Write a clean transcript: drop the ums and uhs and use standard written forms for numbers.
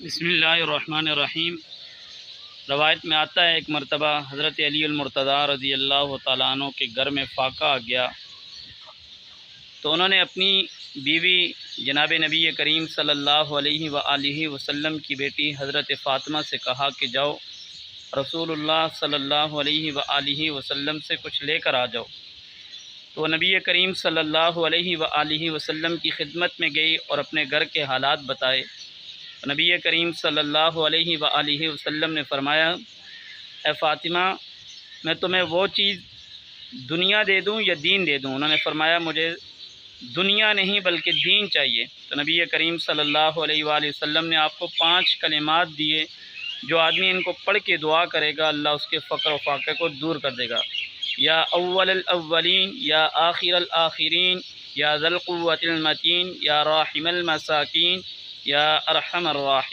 بسم اللہ الرحمن الرحیم۔ روایت میں آتا ہے ایک مرتبہ حضرت علی المرتضیٰ رضی اللہ تعالیٰ عنہ کے گھر میں فاقہ آ گیا تو انہوں نے اپنی بیوی جناب نبی کریم صلی اللہ علیہ وآلہ وسلم کی بیٹی حضرت فاطمہ سے کہا کہ جاؤ رسول اللہ صلی اللہ علیہ وآلہ وسلم سے کچھ لے کر آ جاؤ۔ تو نبی کریم صلی اللہ علیہ وآلہ وسلم کی خدمت میں گئی اور اپنے گھر کے حالات بتائے۔ نبی کریم صلی اللہ علیہ وآلہ وسلم نے فرمایا، اے فاطمہ، میں تمہیں وہ چیز دنیا دے دوں یا دین دے دوں؟ انہوں نے فرمایا مجھے دنیا نہیں بلکہ دین چاہیے۔ تو نبی کریم صلی اللہ علیہ وآلہ وسلم نے آپ کو 5 کلمات دیے، جو آدمی ان کو پڑھ کے دعا کرے گا اللہ اس کے فقر و فاقے کو دور کر دے گا۔ یا اول الاولین، یا آخر الآخرین، یا ذی القوۃ المتین، یا راحم المساکین، یا ارحم الراحمین۔